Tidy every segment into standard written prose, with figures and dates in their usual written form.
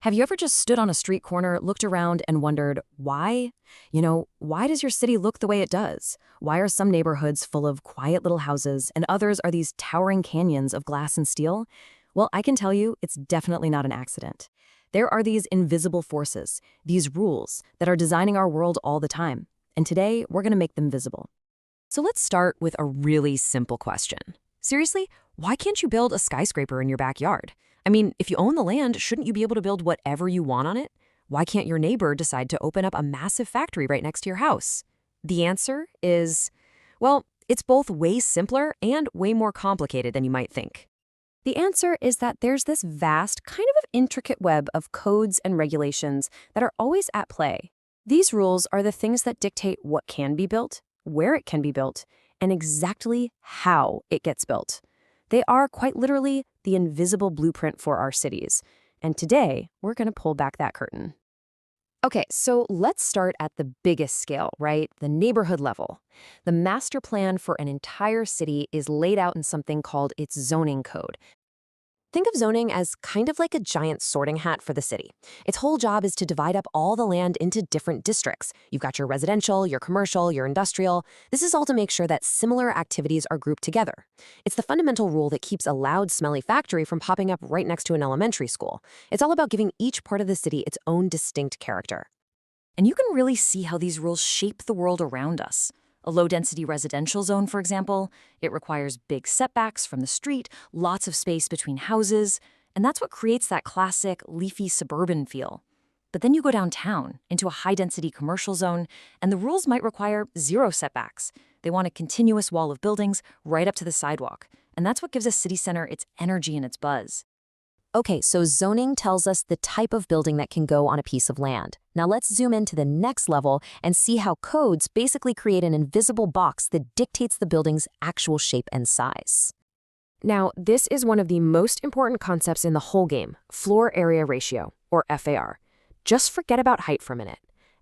Have you ever just stood on a street corner, looked around, and wondered, why? Why does your city look the way it does? Why are some neighborhoods full of quiet little houses and others are these towering canyons of glass and steel? Well, I can tell you, it's definitely not an accident. There are these invisible forces, these rules, that are designing our world all the time. And today, we're going to make them visible. So let's start with a really simple question. Seriously, why can't you build a skyscraper in your backyard? I mean, if you own the land, shouldn't you be able to build whatever you want on it? Why can't your neighbor decide to open up a massive factory right next to your house? The answer is, well, it's both way simpler and way more complicated than you might think. The answer is that there's this vast, kind of intricate web of codes and regulations that are always at play. These rules are the things that dictate what can be built, where it can be built, and exactly how it gets built. They are quite literally the invisible blueprint for our cities. And today, we're going to pull back that curtain. Okay, so let's start at the biggest scale, right? The neighborhood level. The master plan for an entire city is laid out in something called its zoning code. Think of zoning as kind of like a giant sorting hat for the city. Its whole job is to divide up all the land into different districts. You've got your residential, your commercial, your industrial. This is all to make sure that similar activities are grouped together. It's the fundamental rule that keeps a loud, smelly factory from popping up right next to an elementary school. It's all about giving each part of the city its own distinct character. And you can really see how these rules shape the world around us. A low-density residential zone, for example, it requires big setbacks from the street, lots of space between houses, and that's what creates that classic, leafy suburban feel. But then you go downtown, into a high-density commercial zone, and the rules might require zero setbacks. They want a continuous wall of buildings right up to the sidewalk, and that's what gives a city center its energy and its buzz. Okay, so zoning tells us the type of building that can go on a piece of land. Now let's zoom into the next level and see how codes basically create an invisible box that dictates the building's actual shape and size. Now, this is one of the most important concepts in the whole game, floor area ratio, or FAR. Just forget about height for a minute.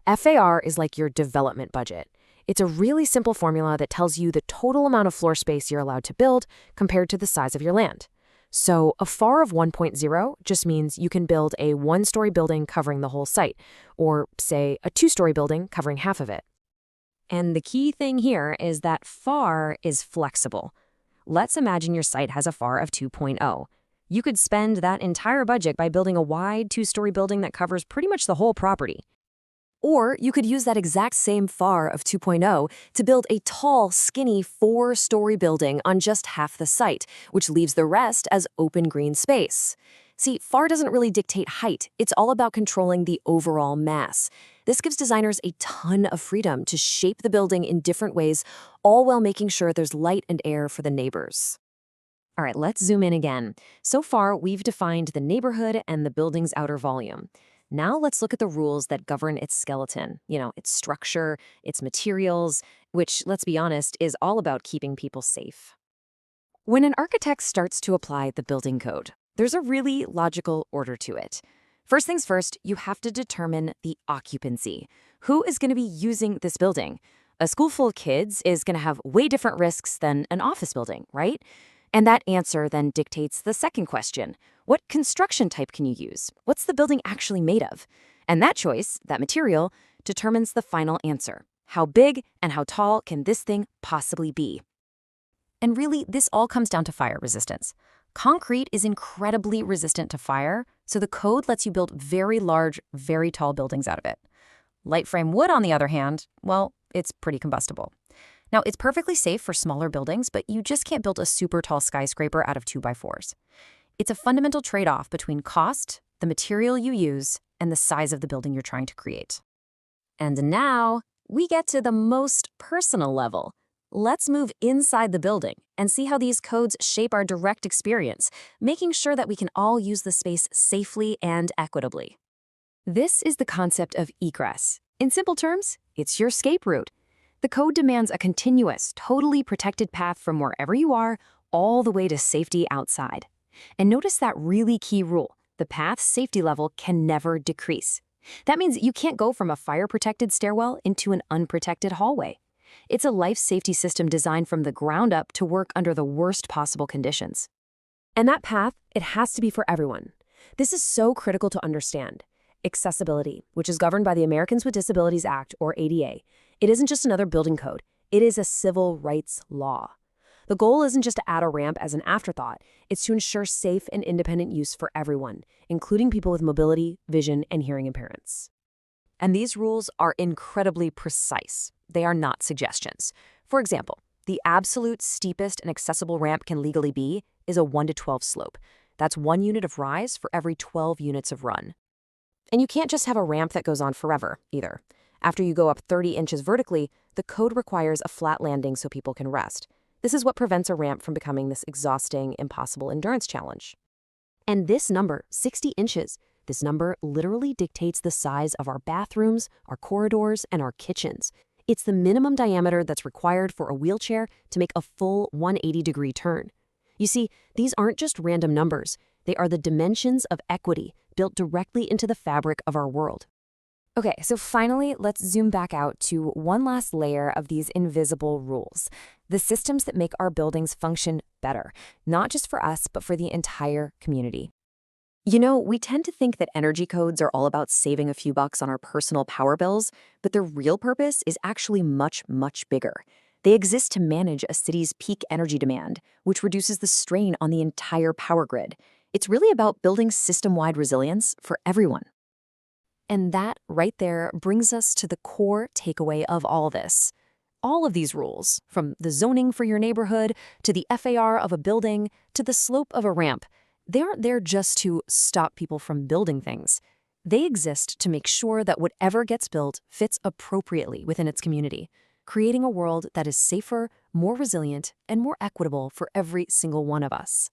FAR is like your development budget. It's a really simple formula that tells you the total amount of floor space you're allowed to build compared to the size of your land. So a FAR of 1.0 just means you can build a one-story building covering the whole site, or say a two-story building covering half of it. And the key thing here is that FAR is flexible. Let's imagine your site has a FAR of 2.0. You could spend that entire budget by building a wide two-story building that covers pretty much the whole property. Or you could use that exact same FAR of 2.0 to build a tall, skinny four-story building on just half the site, which leaves the rest as open green space. See, FAR doesn't really dictate height. It's all about controlling the overall mass. This gives designers a ton of freedom to shape the building in different ways, all while making sure there's light and air for the neighbors. All right, let's zoom in again. So far, we've defined the neighborhood and the building's outer volume. Now let's look at the rules that govern its skeleton, its structure, its materials, which, let's be honest, is all about keeping people safe. When an architect starts to apply the building code, there's a really logical order to it. First things first, you have to determine the occupancy. Who is going to be using this building? A school full of kids is going to have way different risks than an office building, right? And that answer then dictates the second question. What construction type can you use? What's the building actually made of? And that choice, that material, determines the final answer. How big and how tall can this thing possibly be? And really, this all comes down to fire resistance. Concrete is incredibly resistant to fire, so the code lets you build very large, very tall buildings out of it. Light frame wood, on the other hand, well, it's pretty combustible. Now, it's perfectly safe for smaller buildings, but you just can't build a super tall skyscraper out of 2x4s. It's a fundamental trade-off between cost, the material you use, and the size of the building you're trying to create. And now, we get to the most personal level. Let's move inside the building and see how these codes shape our direct experience, making sure that we can all use the space safely and equitably. This is the concept of egress. In simple terms, it's your escape route. The code demands a continuous, totally protected path from wherever you are all the way to safety outside. And notice that really key rule. The path's safety level can never decrease. That means you can't go from a fire-protected stairwell into an unprotected hallway. It's a life safety system designed from the ground up to work under the worst possible conditions. And that path, it has to be for everyone. This is so critical to understand. Accessibility, which is governed by the Americans with Disabilities Act, or ADA, it isn't just another building code. It is a civil rights law. The goal isn't just to add a ramp as an afterthought, it's to ensure safe and independent use for everyone, including people with mobility, vision, and hearing impairments. And these rules are incredibly precise. They are not suggestions. For example, the absolute steepest an accessible ramp can legally be is a 1 to 12 slope. That's 1 unit of rise for every 12 units of run. And you can't just have a ramp that goes on forever, either. After you go up 30 inches vertically, the code requires a flat landing so people can rest. This is what prevents a ramp from becoming this exhausting, impossible endurance challenge. And this number, 60 inches, this number literally dictates the size of our bathrooms, our corridors, and our kitchens. It's the minimum diameter that's required for a wheelchair to make a full 180-degree turn. You see, these aren't just random numbers. They are the dimensions of equity built directly into the fabric of our world. Okay, so finally, let's zoom back out to one last layer of these invisible rules, the systems that make our buildings function better, not just for us, but for the entire community. You know, we tend to think that energy codes are all about saving a few bucks on our personal power bills, but their real purpose is actually much, much bigger. They exist to manage a city's peak energy demand, which reduces the strain on the entire power grid. It's really about building system-wide resilience for everyone. And that right there brings us to the core takeaway of all this. All of these rules, from the zoning for your neighborhood, to the FAR of a building, to the slope of a ramp, they aren't there just to stop people from building things. They exist to make sure that whatever gets built fits appropriately within its community, creating a world that is safer, more resilient, and more equitable for every single one of us.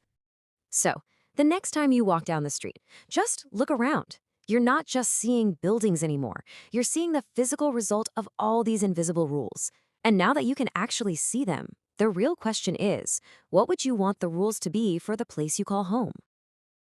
So, the next time you walk down the street, just look around. You're not just seeing buildings anymore. You're seeing the physical result of all these invisible rules. And now that you can actually see them, the real question is, what would you want the rules to be for the place you call home?